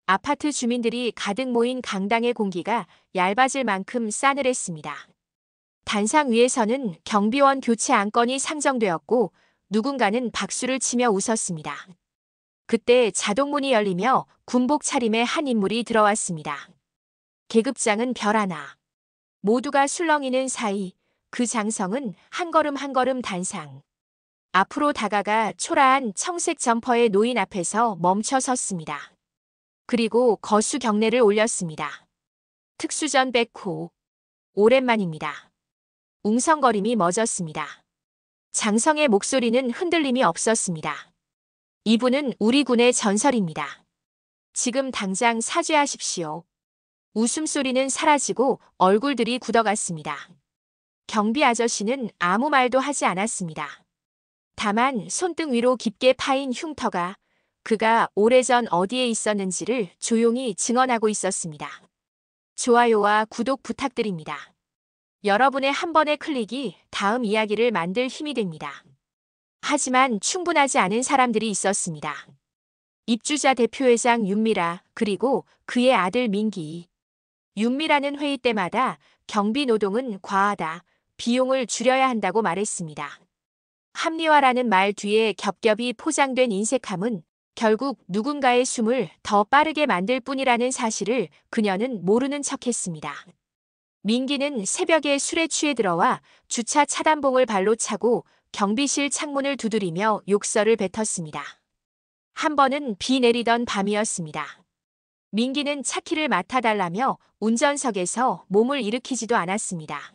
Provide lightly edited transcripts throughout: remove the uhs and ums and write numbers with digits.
아파트 주민들이 가득 모인 강당의 공기가 얇아질 만큼 싸늘했습니다. 단상 위에서는 경비원 교체 안건이 상정되었고 누군가는 박수를 치며 웃었습니다. 그때 자동문이 열리며 군복 차림의 한 인물이 들어왔습니다. 계급장은 별 하나. 모두가 술렁이는 사이 그 장성은 한 걸음 한 걸음 단상. 앞으로 다가가 초라한 청색 점퍼의 노인 앞에서 멈춰 섰습니다. 그리고 거수 경례를 올렸습니다. 특수전 백호. 오랜만입니다. 웅성거림이 멎었습니다. 장성의 목소리는 흔들림이 없었습니다. 이분은 우리 군의 전설입니다. 지금 당장 사죄하십시오. 웃음소리는 사라지고 얼굴들이 굳어갔습니다. 경비 아저씨는 아무 말도 하지 않았습니다. 다만 손등 위로 깊게 파인 흉터가 그가 오래전 어디에 있었는지를 조용히 증언하고 있었습니다. 좋아요와 구독 부탁드립니다. 여러분의 한 번의 클릭이 다음 이야기를 만들 힘이 됩니다. 하지만 충분하지 않은 사람들이 있었습니다. 입주자 대표회장 윤미라 그리고 그의 아들 민기. 윤미라는 회의 때마다 경비 노동은 과하다, 비용을 줄여야 한다고 말했습니다. 합리화라는 말 뒤에 겹겹이 포장된 인색함은 결국 누군가의 숨을 더 빠르게 만들 뿐이라는 사실을 그녀는 모르는 척했습니다. 민기는 새벽에 술에 취해 들어와 주차 차단봉을 발로 차고 경비실 창문을 두드리며 욕설을 뱉었습니다. 한 번은 비 내리던 밤이었습니다. 민기는 차 키를 맡아달라며 운전석에서 몸을 일으키지도 않았습니다.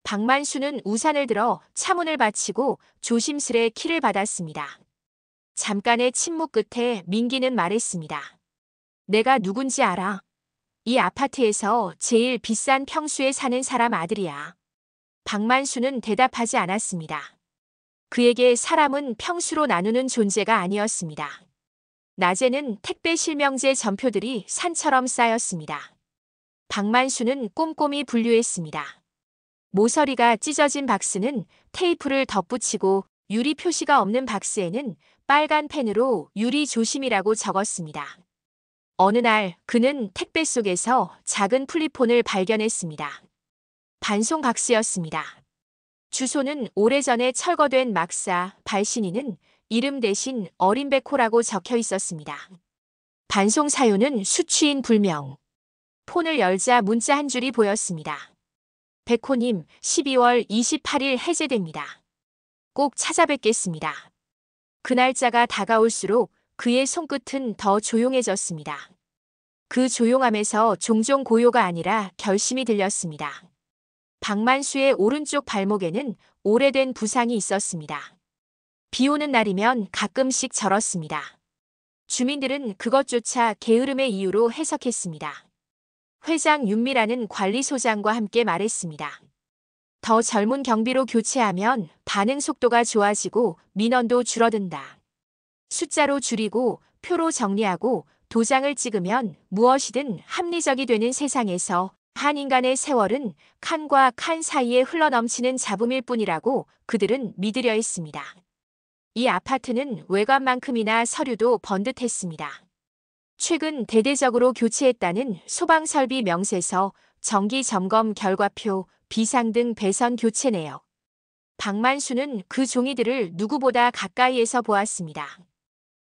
박만수는 우산을 들어 차문을 받치고 조심스레 키를 받았습니다. 잠깐의 침묵 끝에 민기는 말했습니다. 내가 누군지 알아. 이 아파트에서 제일 비싼 평수에 사는 사람 아들이야. 박만수는 대답하지 않았습니다. 그에게 사람은 평수로 나누는 존재가 아니었습니다. 낮에는 택배 실명제 전표들이 산처럼 쌓였습니다. 박만수는 꼼꼼히 분류했습니다. 모서리가 찢어진 박스는 테이프를 덧붙이고 유리 표시가 없는 박스에는 빨간 펜으로 유리 조심이라고 적었습니다. 어느 날 그는 택배 속에서 작은 플리폰을 발견했습니다. 반송 박스였습니다. 주소는 오래전에 철거된 막사 발신인은 이름 대신 어린 백호라고 적혀 있었습니다. 반송 사유는 수취인 불명. 폰을 열자 문자 한 줄이 보였습니다. 백호님, 12월 28일 해제됩니다. 꼭 찾아뵙겠습니다. 그 날짜가 다가올수록 그의 손끝은 더 조용해졌습니다. 그 조용함에서 종종 고요가 아니라 결심이 들렸습니다. 박만수의 오른쪽 발목에는 오래된 부상이 있었습니다. 비 오는 날이면 가끔씩 절었습니다. 주민들은 그것조차 게으름의 이유로 해석했습니다. 회장 윤미라는 관리소장과 함께 말했습니다. 더 젊은 경비로 교체하면 반응 속도가 좋아지고 민원도 줄어든다. 숫자로 줄이고 표로 정리하고 도장을 찍으면 무엇이든 합리적이 되는 세상에서 한 인간의 세월은 칸과 칸 사이에 흘러넘치는 잡음일 뿐이라고 그들은 믿으려 했습니다. 이 아파트는 외관만큼이나 서류도 번듯했습니다. 최근 대대적으로 교체했다는 소방설비 명세서, 정기점검 결과표, 비상등 배선 교체 내역. 박만수는 그 종이들을 누구보다 가까이에서 보았습니다.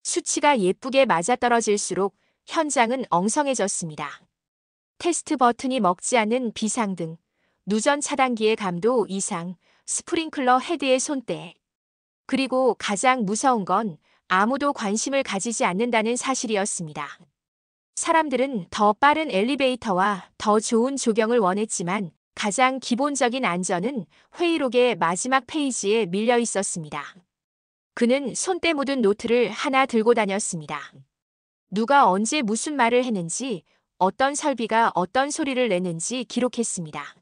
수치가 예쁘게 맞아떨어질수록 현장은 엉성해졌습니다. 테스트 버튼이 먹지 않는 비상등, 누전 차단기의 감도 이상, 스프링클러 헤드의 손때. 그리고 가장 무서운 건 아무도 관심을 가지지 않는다는 사실이었습니다. 사람들은 더 빠른 엘리베이터와 더 좋은 조경을 원했지만 가장 기본적인 안전은 회의록의 마지막 페이지에 밀려 있었습니다. 그는 손때 묻은 노트를 하나 들고 다녔습니다. 누가 언제 무슨 말을 했는지, 어떤 설비가 어떤 소리를 냈는지 기록했습니다.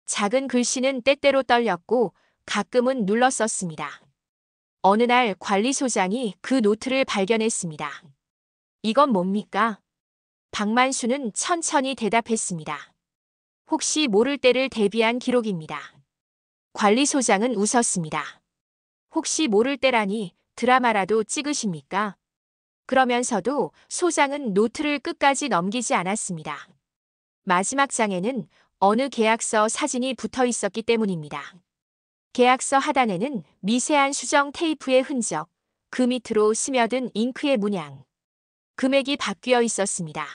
작은 글씨는 때때로 떨렸고 가끔은 눌렀었습니다. 어느 날 관리소장이 그 노트를 발견했습니다. 이건 뭡니까? 박만수는 천천히 대답했습니다. 혹시 모를 때를 대비한 기록입니다. 관리소장은 웃었습니다. 혹시 모를 때라니 드라마라도 찍으십니까? 그러면서도 소장은 노트를 끝까지 넘기지 않았습니다. 마지막 장에는 어느 계약서 사진이 붙어 있었기 때문입니다. 계약서 하단에는 미세한 수정 테이프의 흔적, 그 밑으로 스며든 잉크의 문양, 금액이 바뀌어 있었습니다.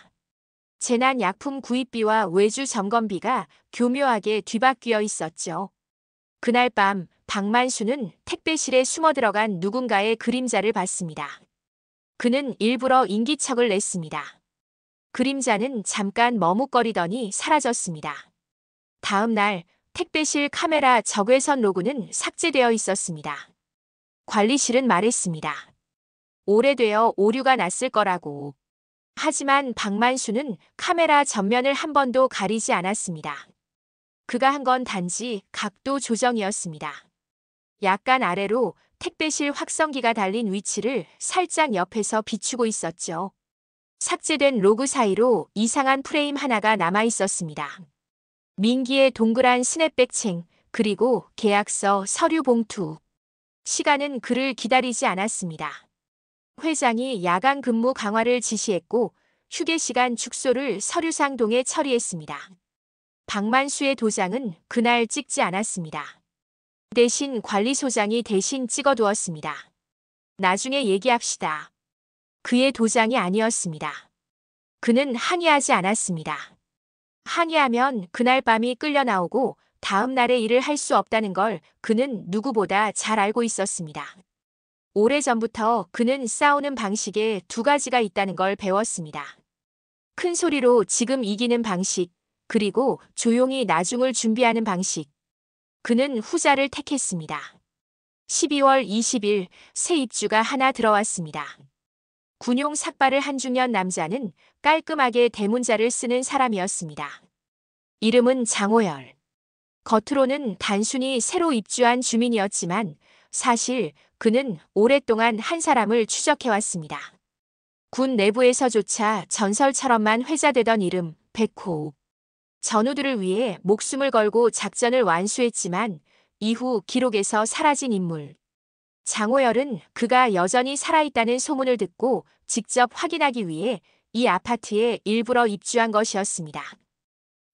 재난약품 구입비와 외주 점검비가 교묘하게 뒤바뀌어 있었죠. 그날 밤 박만수는 택배실에 숨어 들어간 누군가의 그림자를 봤습니다. 그는 일부러 인기척을 냈습니다. 그림자는 잠깐 머뭇거리더니 사라졌습니다. 다음 날 택배실 카메라 적외선 로그는 삭제되어 있었습니다. 관리실은 말했습니다. 오래되어 오류가 났을 거라고. 하지만 박만수는 카메라 전면을 한 번도 가리지 않았습니다. 그가 한 건 단지 각도 조정이었습니다. 약간 아래로 택배실 확성기가 달린 위치를 살짝 옆에서 비추고 있었죠. 삭제된 로그 사이로 이상한 프레임 하나가 남아 있었습니다. 민기의 동그란 스냅백 챙, 그리고 계약서, 서류 봉투. 시간은 그를 기다리지 않았습니다. 회장이 야간 근무 강화를 지시했고 휴게 시간 축소를 서류상동에 처리했습니다. 박만수의 도장은 그날 찍지 않았습니다. 대신 관리소장이 대신 찍어두었습니다. 나중에 얘기합시다. 그의 도장이 아니었습니다. 그는 항의하지 않았습니다. 항의하면 그날 밤이 끌려 나오고 다음 날의 일을 할 수 없다는 걸 그는 누구보다 잘 알고 있었습니다. 오래전부터 그는 싸우는 방식에 두 가지가 있다는 걸 배웠습니다. 큰 소리로 지금 이기는 방식, 그리고 조용히 나중을 준비하는 방식. 그는 후자를 택했습니다. 12월 20일 새 입주가 하나 들어왔습니다. 군용 삭발을 한 중년 남자는 깔끔하게 대문자를 쓰는 사람이었습니다. 이름은 장호열. 겉으로는 단순히 새로 입주한 주민이었지만 사실 그는 오랫동안 한 사람을 추적해왔습니다. 군 내부에서조차 전설처럼만 회자되던 이름 백호. 전우들을 위해 목숨을 걸고 작전을 완수했지만 이후 기록에서 사라진 인물. 장호열은 그가 여전히 살아있다는 소문을 듣고 직접 확인하기 위해 이 아파트에 일부러 입주한 것이었습니다.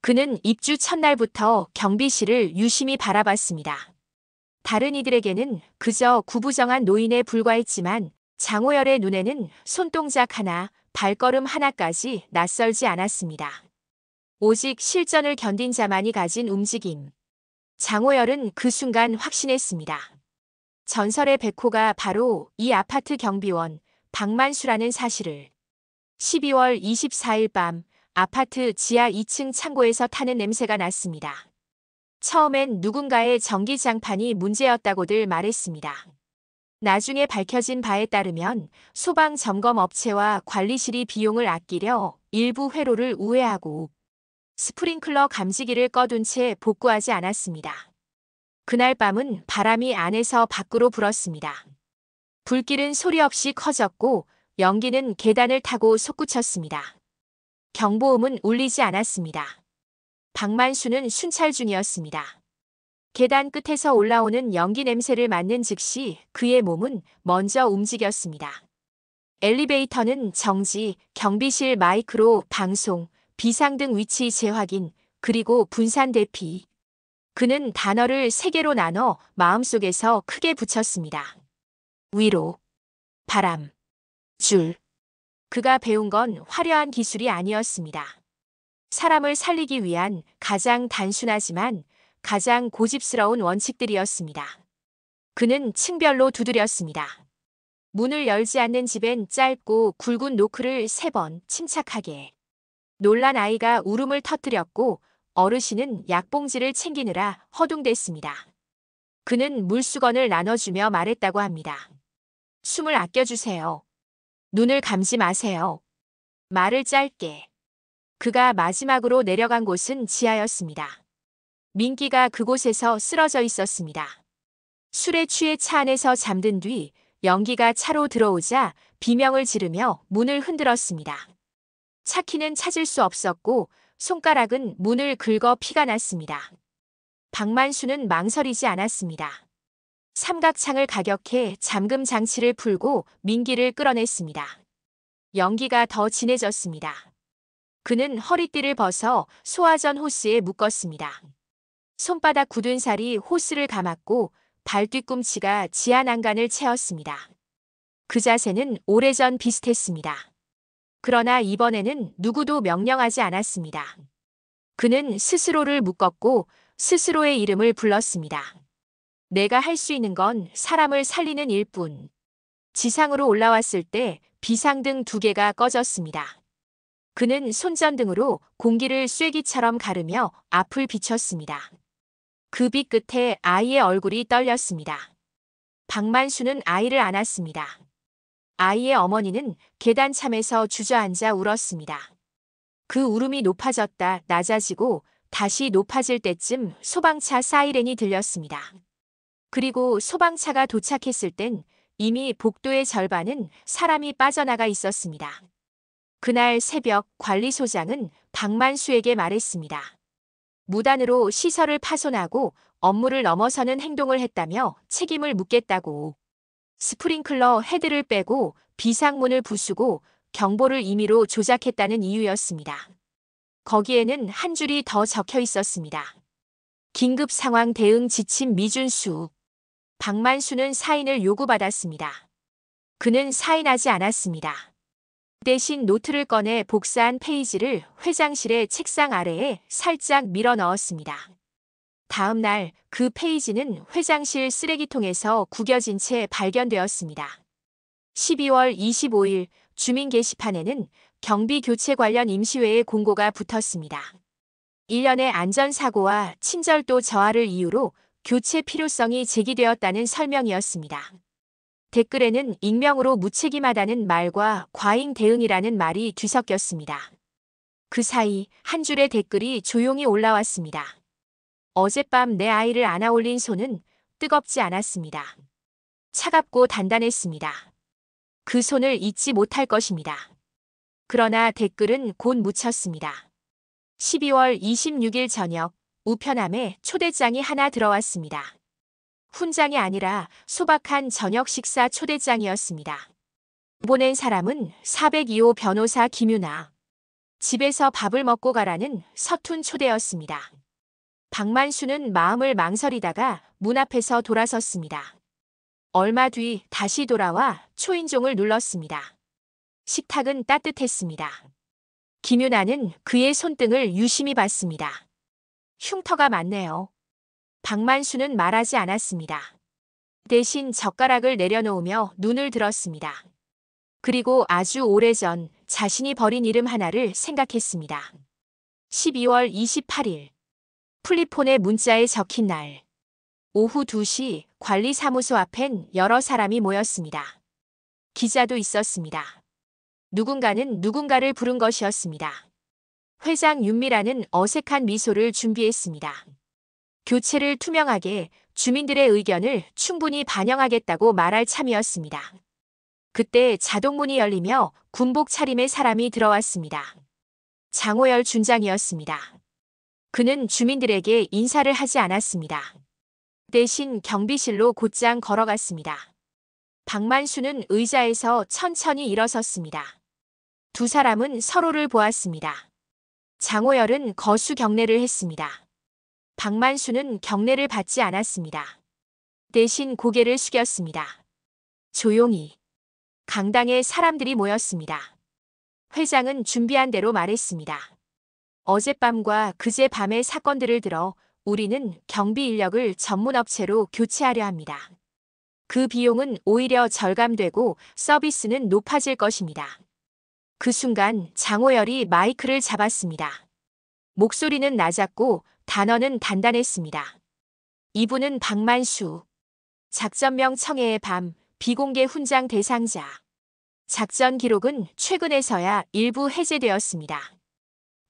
그는 입주 첫날부터 경비실을 유심히 바라봤습니다. 다른 이들에게는 그저 구부정한 노인에 불과했지만 장호열의 눈에는 손동작 하나, 발걸음 하나까지 낯설지 않았습니다. 오직 실전을 견딘 자만이 가진 움직임. 장호열은 그 순간 확신했습니다. 전설의 백호가 바로 이 아파트 경비원 박만수라는 사실을. 12월 24일 밤 아파트 지하 2층 창고에서 타는 냄새가 났습니다. 처음엔 누군가의 전기장판이 문제였다고들 말했습니다. 나중에 밝혀진 바에 따르면 소방점검업체와 관리실이 비용을 아끼려 일부 회로를 우회하고 스프링클러 감지기를 꺼둔 채 복구하지 않았습니다. 그날 밤은 바람이 안에서 밖으로 불었습니다. 불길은 소리 없이 커졌고 연기는 계단을 타고 솟구쳤습니다. 경보음은 울리지 않았습니다. 박만수는 순찰 중이었습니다. 계단 끝에서 올라오는 연기 냄새를 맡는 즉시 그의 몸은 먼저 움직였습니다. 엘리베이터는 정지, 경비실 마이크로 방송, 비상등 위치 재확인, 그리고 분산 대피. 그는 단어를 3개로 나눠 마음속에서 크게 붙였습니다. 위로, 바람, 줄. 그가 배운 건 화려한 기술이 아니었습니다. 사람을 살리기 위한 가장 단순하지만 가장 고집스러운 원칙들이었습니다. 그는 층별로 두드렸습니다. 문을 열지 않는 집엔 짧고 굵은 노크를 3번 침착하게. 놀란 아이가 울음을 터뜨렸고 어르신은 약봉지를 챙기느라 허둥댔습니다. 그는 물수건을 나눠주며 말했다고 합니다. 숨을 아껴주세요. 눈을 감지 마세요. 말을 짧게. 그가 마지막으로 내려간 곳은 지하였습니다. 민기가 그곳에서 쓰러져 있었습니다. 술에 취해 차 안에서 잠든 뒤 연기가 차로 들어오자 비명을 지르며 문을 흔들었습니다. 차키는 찾을 수 없었고 손가락은 문을 긁어 피가 났습니다. 박만수는 망설이지 않았습니다. 삼각창을 가격해 잠금 장치를 풀고 민기를 끌어냈습니다. 연기가 더 진해졌습니다. 그는 허리띠를 벗어 소화전 호스에 묶었습니다. 손바닥 굳은 살이 호스를 감았고 발 뒤꿈치가 지하 난간을 채웠습니다. 그 자세는 오래전 비슷했습니다. 그러나 이번에는 누구도 명령하지 않았습니다. 그는 스스로를 묶었고 스스로의 이름을 불렀습니다. 내가 할 수 있는 건 사람을 살리는 일뿐. 지상으로 올라왔을 때 비상등 2개가 꺼졌습니다. 그는 손전등으로 공기를 쐐기처럼 가르며 앞을 비췄습니다. 그 빛 끝에 아이의 얼굴이 떨렸습니다. 박만수는 아이를 안았습니다. 아이의 어머니는 계단참에서 주저앉아 울었습니다. 그 울음이 높아졌다 낮아지고 다시 높아질 때쯤 소방차 사이렌이 들렸습니다. 그리고 소방차가 도착했을 땐 이미 복도의 절반은 사람이 빠져나가 있었습니다. 그날 새벽 관리소장은 박만수에게 말했습니다. 무단으로 시설을 파손하고 업무를 넘어서는 행동을 했다며 책임을 묻겠다고. 스프링클러 헤드를 빼고 비상문을 부수고 경보를 임의로 조작했다는 이유였습니다. 거기에는 한 줄이 더 적혀 있었습니다. 긴급 상황 대응 지침 미준수. 박만수는 사인을 요구받았습니다. 그는 사인하지 않았습니다. 대신 노트를 꺼내 복사한 페이지를 회장실의 책상 아래에 살짝 밀어 넣었습니다. 다음 날 그 페이지는 회장실 쓰레기통에서 구겨진 채 발견되었습니다. 12월 25일 주민 게시판에는 경비 교체 관련 임시회의 공고가 붙었습니다. 1년의 안전사고와 친절도 저하를 이유로 교체 필요성이 제기되었다는 설명이었습니다. 댓글에는 익명으로 무책임하다는 말과 과잉 대응이라는 말이 뒤섞였습니다. 그 사이 한 줄의 댓글이 조용히 올라왔습니다. 어젯밤 내 아이를 안아 올린 손은 뜨겁지 않았습니다. 차갑고 단단했습니다. 그 손을 잊지 못할 것입니다. 그러나 댓글은 곧 묻혔습니다. 12월 26일 저녁 우편함에 초대장이 하나 들어왔습니다. 훈장이 아니라 소박한 저녁 식사 초대장이었습니다. 보낸 사람은 402호 변호사 김유나. 집에서 밥을 먹고 가라는 서툰 초대였습니다. 박만수는 마음을 망설이다가 문 앞에서 돌아섰습니다. 얼마 뒤 다시 돌아와 초인종을 눌렀습니다. 식탁은 따뜻했습니다. 김유나는 그의 손등을 유심히 봤습니다. 흉터가 많네요. 박만수는 말하지 않았습니다. 대신 젓가락을 내려놓으며 눈을 들었습니다. 그리고 아주 오래전 자신이 버린 이름 하나를 생각했습니다. 12월 28일. 플리폰의 문자에 적힌 날. 오후 2시 관리사무소 앞엔 여러 사람이 모였습니다. 기자도 있었습니다. 누군가는 누군가를 부른 것이었습니다. 회장 윤미라는 어색한 미소를 준비했습니다. 교체를 투명하게 주민들의 의견을 충분히 반영하겠다고 말할 참이었습니다. 그때 자동문이 열리며 군복 차림의 사람이 들어왔습니다. 장호열 준장이었습니다. 그는 주민들에게 인사를 하지 않았습니다. 대신 경비실로 곧장 걸어갔습니다. 박만수는 의자에서 천천히 일어섰습니다. 두 사람은 서로를 보았습니다. 장호열은 거수 경례를 했습니다. 박만수는 경례를 받지 않았습니다. 대신 고개를 숙였습니다. 조용히. 강당에 사람들이 모였습니다. 회장은 준비한 대로 말했습니다. 어젯밤과 그제 밤의 사건들을 들어 우리는 경비 인력을 전문업체로 교체하려 합니다. 그 비용은 오히려 절감되고 서비스는 높아질 것입니다. 그 순간 장호열이 마이크를 잡았습니다. 목소리는 낮았고 단어는 단단했습니다. 이분은 박만수. 작전명 청해의 밤 비공개 훈장 대상자. 작전 기록은 최근에서야 일부 해제되었습니다.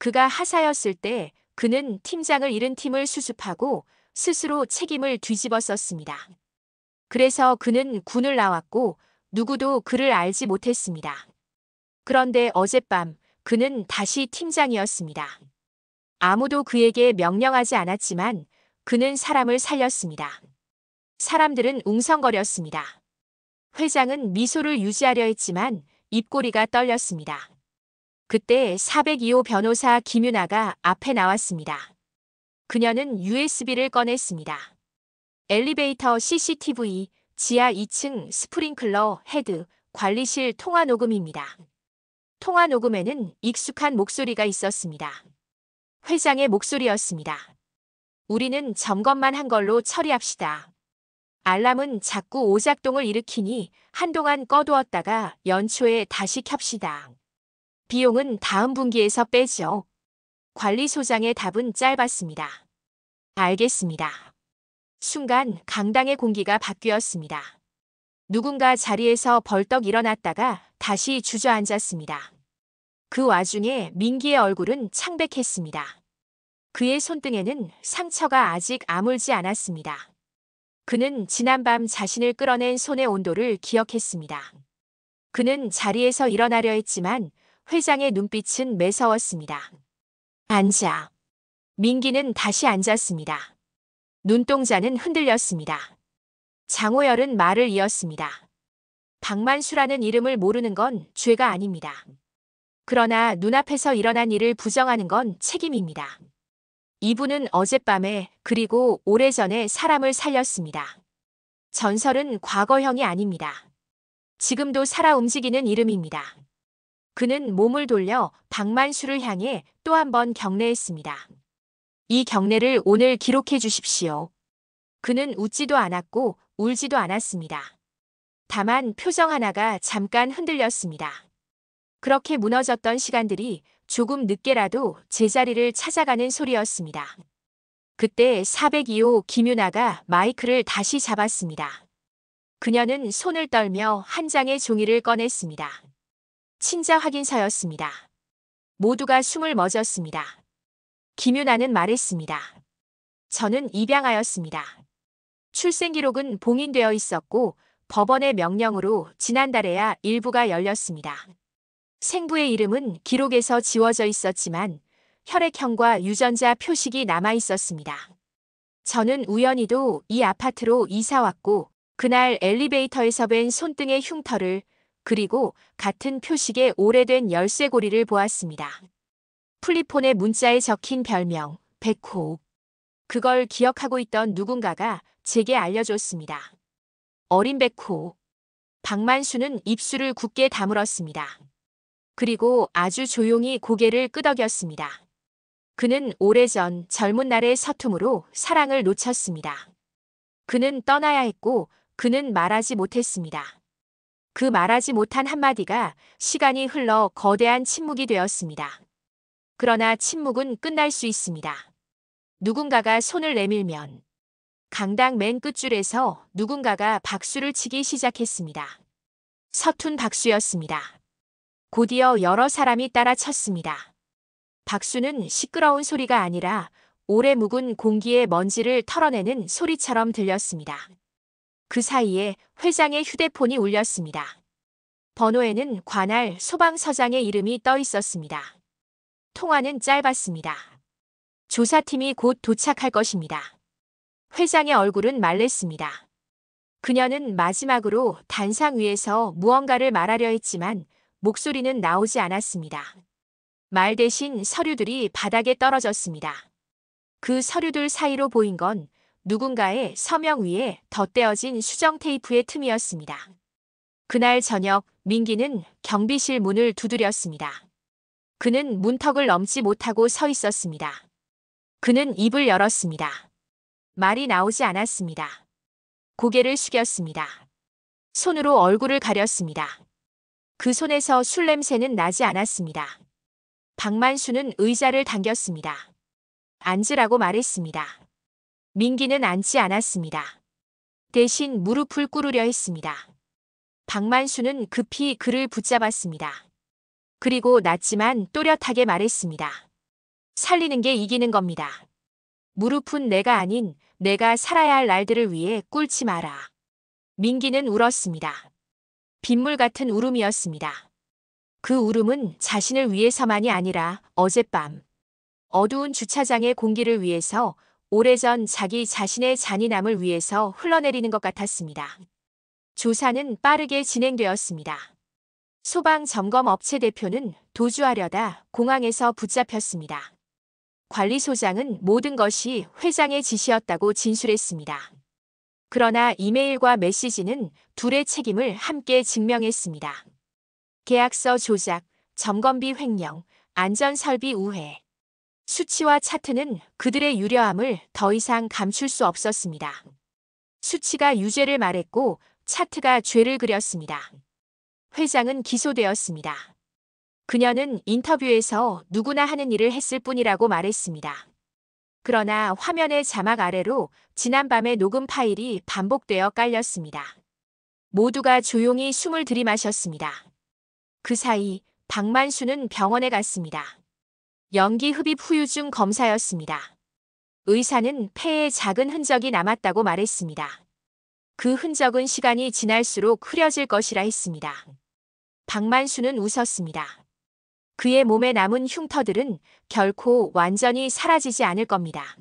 그가 하사였을 때 그는 팀장을 잃은 팀을 수습하고 스스로 책임을 뒤집었었습니다. 그래서 그는 군을 나왔고 누구도 그를 알지 못했습니다. 그런데 어젯밤 그는 다시 팀장이었습니다. 아무도 그에게 명령하지 않았지만 그는 사람을 살렸습니다. 사람들은 웅성거렸습니다. 회장은 미소를 유지하려 했지만 입꼬리가 떨렸습니다. 그때 402호 변호사 김윤아가 앞에 나왔습니다. 그녀는 USB를 꺼냈습니다. 엘리베이터 CCTV, 지하 2층 스프링클러 헤드, 관리실 통화 녹음입니다. 통화 녹음에는 익숙한 목소리가 있었습니다. 회장의 목소리였습니다. 우리는 점검만 한 걸로 처리합시다. 알람은 자꾸 오작동을 일으키니 한동안 꺼두었다가 연초에 다시 켭시다. 비용은 다음 분기에서 빼죠. 관리소장의 답은 짧았습니다. 알겠습니다. 순간 강당의 공기가 바뀌었습니다. 누군가 자리에서 벌떡 일어났다가 다시 주저앉았습니다. 그 와중에 민기의 얼굴은 창백했습니다. 그의 손등에는 상처가 아직 아물지 않았습니다. 그는 지난밤 자신을 끌어낸 손의 온도를 기억했습니다. 그는 자리에서 일어나려 했지만 회장의 눈빛은 매서웠습니다. 앉아. 민기는 다시 앉았습니다. 눈동자는 흔들렸습니다. 장호열은 말을 이었습니다. 박만수라는 이름을 모르는 건 죄가 아닙니다. 그러나 눈앞에서 일어난 일을 부정하는 건 책임입니다. 이분은 어젯밤에 그리고 오래전에 사람을 살렸습니다. 전설은 과거형이 아닙니다. 지금도 살아 움직이는 이름입니다. 그는 몸을 돌려 박만수를 향해 또 한 번 경례했습니다. 이 경례를 오늘 기록해 주십시오. 그는 웃지도 않았고 울지도 않았습니다. 다만 표정 하나가 잠깐 흔들렸습니다. 그렇게 무너졌던 시간들이 조금 늦게라도 제자리를 찾아가는 소리였습니다. 그때 402호 김윤아가 마이크를 다시 잡았습니다. 그녀는 손을 떨며 한 장의 종이를 꺼냈습니다. 친자 확인서였습니다. 모두가 숨을 멎었습니다. 김윤아는 말했습니다. 저는 입양하였습니다. 출생기록은 봉인되어 있었고 법원의 명령으로 지난달에야 일부가 열렸습니다. 생부의 이름은 기록에서 지워져 있었지만 혈액형과 유전자 표식이 남아 있었습니다. 저는 우연히도 이 아파트로 이사 왔고 그날 엘리베이터에서 뵌 손등의 흉터를 그리고 같은 표식의 오래된 열쇠고리를 보았습니다. 플리폰의 문자에 적힌 별명, 백호. 그걸 기억하고 있던 누군가가 제게 알려줬습니다. 어린 백호. 박만수는 입술을 굳게 다물었습니다. 그리고 아주 조용히 고개를 끄덕였습니다. 그는 오래전 젊은 날의 서툼으로 사랑을 놓쳤습니다. 그는 떠나야 했고 그는 말하지 못했습니다. 그 말하지 못한 한마디가 시간이 흘러 거대한 침묵이 되었습니다. 그러나 침묵은 끝날 수 있습니다. 누군가가 손을 내밀면 강당 맨 끝줄에서 누군가가 박수를 치기 시작했습니다. 서툰 박수였습니다. 곧이어 여러 사람이 따라 쳤습니다. 박수는 시끄러운 소리가 아니라 오래 묵은 공기의 먼지를 털어내는 소리처럼 들렸습니다. 그 사이에 회장의 휴대폰이 울렸습니다. 번호에는 관할 소방서장의 이름이 떠 있었습니다. 통화는 짧았습니다. 조사팀이 곧 도착할 것입니다. 회장의 얼굴은 말랬습니다. 그녀는 마지막으로 단상 위에서 무언가를 말하려 했지만 목소리는 나오지 않았습니다. 말 대신 서류들이 바닥에 떨어졌습니다. 그 서류들 사이로 보인 건 누군가의 서명 위에 덧대어진 수정 테이프의 틈이었습니다. 그날 저녁 민기는 경비실 문을 두드렸습니다. 그는 문턱을 넘지 못하고 서 있었습니다. 그는 입을 열었습니다. 말이 나오지 않았습니다. 고개를 숙였습니다. 손으로 얼굴을 가렸습니다. 그 손에서 술 냄새는 나지 않았습니다. 박만수는 의자를 당겼습니다. 앉으라고 말했습니다. 민기는 앉지 않았습니다. 대신 무릎을 꿇으려 했습니다. 박만수는 급히 그를 붙잡았습니다. 그리고 낮지만 또렷하게 말했습니다. 살리는 게 이기는 겁니다. 무릎은 내가 아닌 내가 살아야 할 날들을 위해 꿇지 마라. 민기는 울었습니다. 빗물 같은 울음이었습니다. 그 울음은 자신을 위해서만이 아니라 어젯밤 어두운 주차장의 공기를 위해서 오래전 자기 자신의 잔인함을 위해서 흘러내리는 것 같았습니다. 조사는 빠르게 진행되었습니다. 소방점검업체 대표는 도주하려다 공항에서 붙잡혔습니다. 관리소장은 모든 것이 회장의 지시였다고 진술했습니다. 그러나 이메일과 메시지는 둘의 책임을 함께 증명했습니다. 계약서 조작, 점검비 횡령, 안전설비 우회. 수치와 차트는 그들의 유려함을 더 이상 감출 수 없었습니다. 수치가 유죄를 말했고 차트가 죄를 그렸습니다. 회장은 기소되었습니다. 그녀는 인터뷰에서 누구나 하는 일을 했을 뿐이라고 말했습니다. 그러나 화면의 자막 아래로 지난밤의 녹음 파일이 반복되어 깔렸습니다. 모두가 조용히 숨을 들이마셨습니다. 그 사이 박만수는 병원에 갔습니다. 연기 흡입 후유증 검사였습니다. 의사는 폐에 작은 흔적이 남았다고 말했습니다. 그 흔적은 시간이 지날수록 흐려질 것이라 했습니다. 박만수는 웃었습니다. 그의 몸에 남은 흉터들은 결코 완전히 사라지지 않을 겁니다.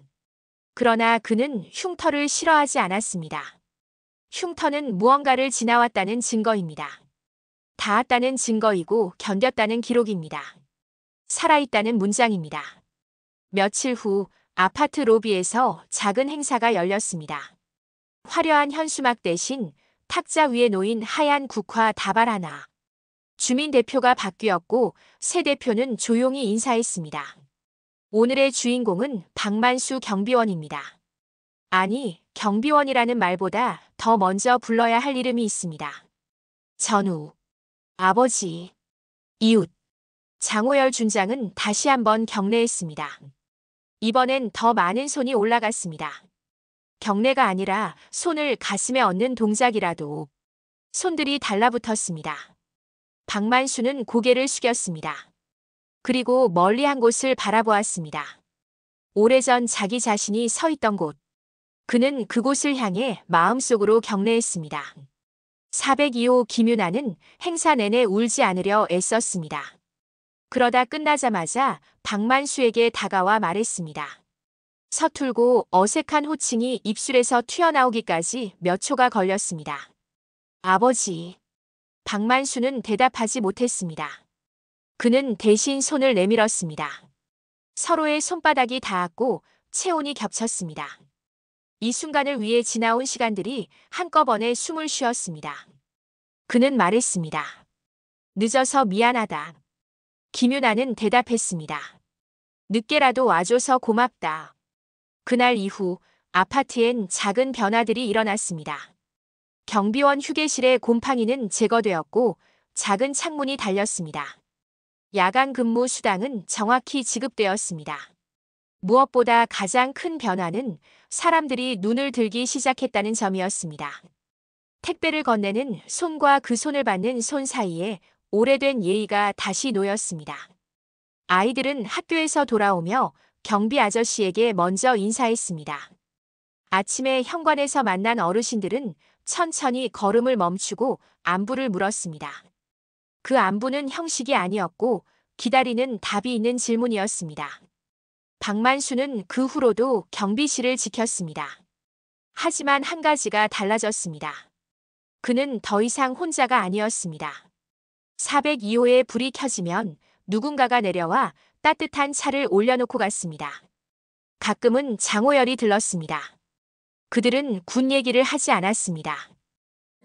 그러나 그는 흉터를 싫어하지 않았습니다. 흉터는 무언가를 지나왔다는 증거입니다. 닿았다는 증거이고 견뎠다는 기록입니다. 살아있다는 문장입니다. 며칠 후 아파트 로비에서 작은 행사가 열렸습니다. 화려한 현수막 대신 탁자 위에 놓인 하얀 국화 다발 하나. 주민 대표가 바뀌었고 새 대표는 조용히 인사했습니다. 오늘의 주인공은 박만수 경비원입니다. 아니, 경비원이라는 말보다 더 먼저 불러야 할 이름이 있습니다. 전우, 아버지, 이웃. 장호열 준장은 다시 한번 경례했습니다. 이번엔 더 많은 손이 올라갔습니다. 경례가 아니라 손을 가슴에 얹는 동작이라도. 손들이 달라붙었습니다. 박만수는 고개를 숙였습니다. 그리고 멀리 한 곳을 바라보았습니다. 오래전 자기 자신이 서 있던 곳. 그는 그곳을 향해 마음속으로 경례했습니다. 402호 김윤아는 행사 내내 울지 않으려 애썼습니다. 그러다 끝나자마자 박만수에게 다가와 말했습니다. 서툴고 어색한 호칭이 입술에서 튀어나오기까지 몇 초가 걸렸습니다. 아버지. 박만수는 대답하지 못했습니다. 그는 대신 손을 내밀었습니다. 서로의 손바닥이 닿았고 체온이 겹쳤습니다. 이 순간을 위해 지나온 시간들이 한꺼번에 숨을 쉬었습니다. 그는 말했습니다. 늦어서 미안하다. 김윤아는 대답했습니다. 늦게라도 와줘서 고맙다. 그날 이후 아파트엔 작은 변화들이 일어났습니다. 경비원 휴게실의 곰팡이는 제거되었고 작은 창문이 달렸습니다. 야간 근무 수당은 정확히 지급되었습니다. 무엇보다 가장 큰 변화는 사람들이 눈을 들기 시작했다는 점이었습니다. 택배를 건네는 손과 그 손을 받는 손 사이에 오래된 예의가 다시 놓였습니다. 아이들은 학교에서 돌아오며 경비 아저씨에게 먼저 인사했습니다. 아침에 현관에서 만난 어르신들은 천천히 걸음을 멈추고 안부를 물었습니다. 그 안부는 형식이 아니었고 기다리는 답이 있는 질문이었습니다. 박만수는 그 후로도 경비실을 지켰습니다. 하지만 한 가지가 달라졌습니다. 그는 더 이상 혼자가 아니었습니다. 402호에 불이 켜지면 누군가가 내려와 따뜻한 차를 올려놓고 갔습니다. 가끔은 장호열이 들렀습니다. 그들은 군 얘기를 하지 않았습니다.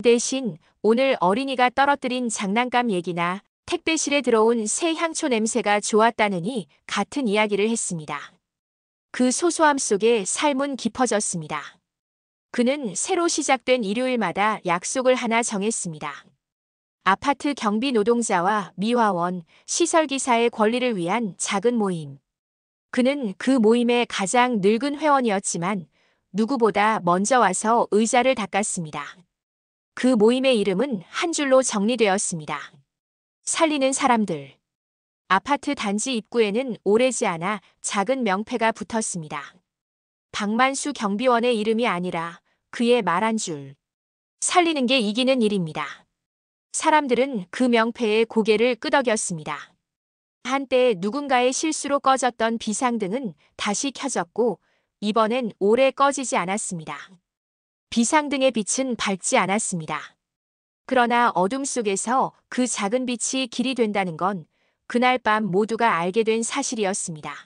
대신 오늘 어린이가 떨어뜨린 장난감 얘기나 택배실에 들어온 새 향초 냄새가 좋았다느니 같은 이야기를 했습니다. 그 소소함 속에 삶은 깊어졌습니다. 그는 새로 시작된 일요일마다 약속을 하나 정했습니다. 아파트 경비 노동자와 미화원, 시설기사의 권리를 위한 작은 모임. 그는 그 모임의 가장 늙은 회원이었지만 누구보다 먼저 와서 의자를 닦았습니다. 그 모임의 이름은 한 줄로 정리되었습니다. 살리는 사람들. 아파트 단지 입구에는 오래지 않아 작은 명패가 붙었습니다. 박만수 경비원의 이름이 아니라 그의 말 한 줄. 살리는 게 이기는 일입니다. 사람들은 그 명패에 고개를 끄덕였습니다. 한때 누군가의 실수로 꺼졌던 비상등은 다시 켜졌고 이번엔 오래 꺼지지 않았습니다. 비상등의 빛은 밝지 않았습니다. 그러나 어둠 속에서 그 작은 빛이 길이 된다는 건 그날 밤 모두가 알게 된 사실이었습니다.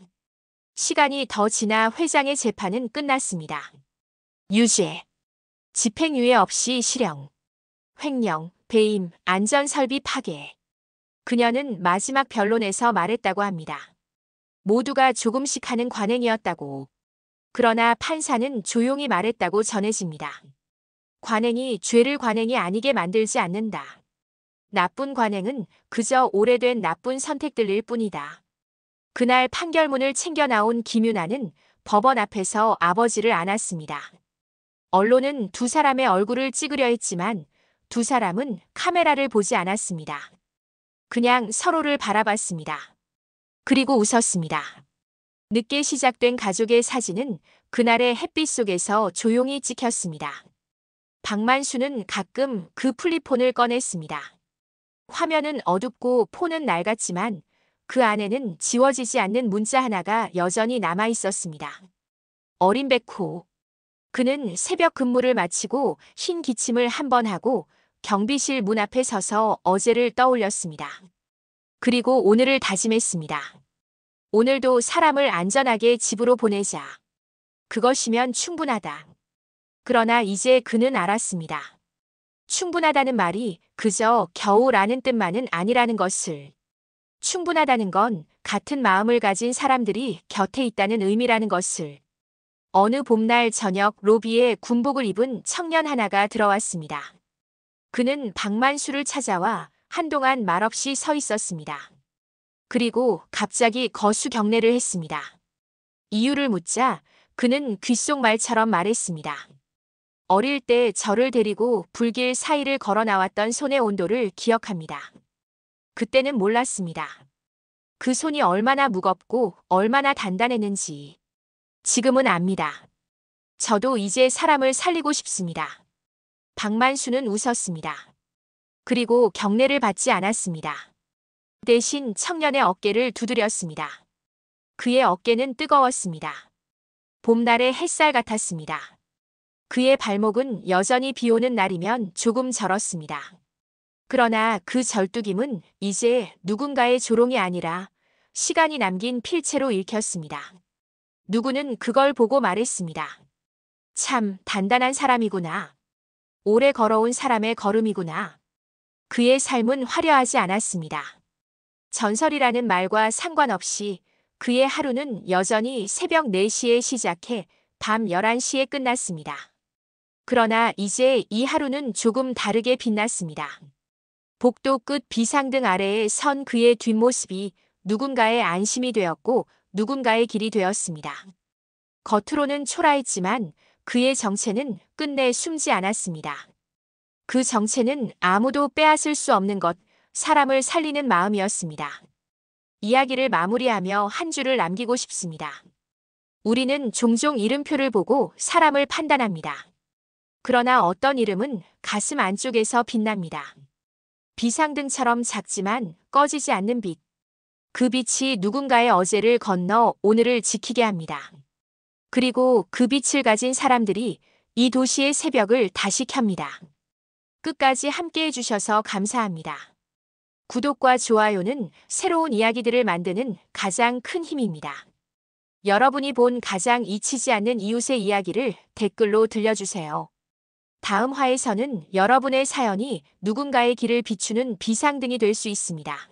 시간이 더 지나 회장의 재판은 끝났습니다. 유죄, 집행유예 없이 실형, 횡령, 배임, 안전설비 파괴. 그녀는 마지막 변론에서 말했다고 합니다. 모두가 조금씩 하는 관행이었다고. 그러나 판사는 조용히 말했다고 전해집니다. 관행이 죄를 관행이 아니게 만들지 않는다. 나쁜 관행은 그저 오래된 나쁜 선택들일 뿐이다. 그날 판결문을 챙겨 나온 김윤아는 법원 앞에서 아버지를 안았습니다. 언론은 두 사람의 얼굴을 찍으려 했지만 두 사람은 카메라를 보지 않았습니다. 그냥 서로를 바라봤습니다. 그리고 웃었습니다. 늦게 시작된 가족의 사진은 그날의 햇빛 속에서 조용히 찍혔습니다. 박만수는 가끔 그 플립폰을 꺼냈습니다. 화면은 어둡고 폰은 낡았지만 그 안에는 지워지지 않는 문자 하나가 여전히 남아 있었습니다. 어린 백호. 그는 새벽 근무를 마치고 흰 기침을 한 번 하고 경비실 문 앞에 서서 어제를 떠올렸습니다. 그리고 오늘을 다짐했습니다. 오늘도 사람을 안전하게 집으로 보내자. 그것이면 충분하다. 그러나 이제 그는 알았습니다. 충분하다는 말이 그저 겨우라는 뜻만은 아니라는 것을. 충분하다는 건 같은 마음을 가진 사람들이 곁에 있다는 의미라는 것을. 어느 봄날 저녁 로비에 군복을 입은 청년 하나가 들어왔습니다. 그는 박만수를 찾아와 한동안 말없이 서 있었습니다. 그리고 갑자기 거수 경례를 했습니다. 이유를 묻자 그는 귓속말처럼 말했습니다. 어릴 때 저를 데리고 불길 사이를 걸어 나왔던 손의 온도를 기억합니다. 그때는 몰랐습니다. 그 손이 얼마나 무겁고 얼마나 단단했는지. 지금은 압니다. 저도 이제 사람을 살리고 싶습니다. 박만수는 웃었습니다. 그리고 경례를 받지 않았습니다. 대신 청년의 어깨를 두드렸습니다. 그의 어깨는 뜨거웠습니다. 봄날의 햇살 같았습니다. 그의 발목은 여전히 비 오는 날이면 조금 저렸습니다. 그러나 그 절뚝임은 이제 누군가의 조롱이 아니라 시간이 남긴 필체로 읽혔습니다. 누구는 그걸 보고 말했습니다. 참 단단한 사람이구나. 오래 걸어온 사람의 걸음이구나. 그의 삶은 화려하지 않았습니다. 전설이라는 말과 상관없이 그의 하루는 여전히 새벽 4시에 시작해 밤 11시에 끝났습니다. 그러나 이제 이 하루는 조금 다르게 빛났습니다. 복도 끝 비상등 아래에 선 그의 뒷모습이 누군가의 안심이 되었고 누군가의 길이 되었습니다. 겉으로는 초라했지만 그의 정체는 끝내 숨지 않았습니다. 그 정체는 아무도 빼앗을 수 없는 것, 사람을 살리는 마음이었습니다. 이야기를 마무리하며 한 줄을 남기고 싶습니다. 우리는 종종 이름표를 보고 사람을 판단합니다. 그러나 어떤 이름은 가슴 안쪽에서 빛납니다. 비상등처럼 작지만 꺼지지 않는 빛. 그 빛이 누군가의 어제를 건너 오늘을 지키게 합니다. 그리고 그 빛을 가진 사람들이 이 도시의 새벽을 다시 켭니다. 끝까지 함께 해주셔서 감사합니다. 구독과 좋아요는 새로운 이야기들을 만드는 가장 큰 힘입니다. 여러분이 본 가장 잊히지 않는 이웃의 이야기를 댓글로 들려주세요. 다음 화에서는 여러분의 사연이 누군가의 길을 비추는 비상등이 될 수 있습니다.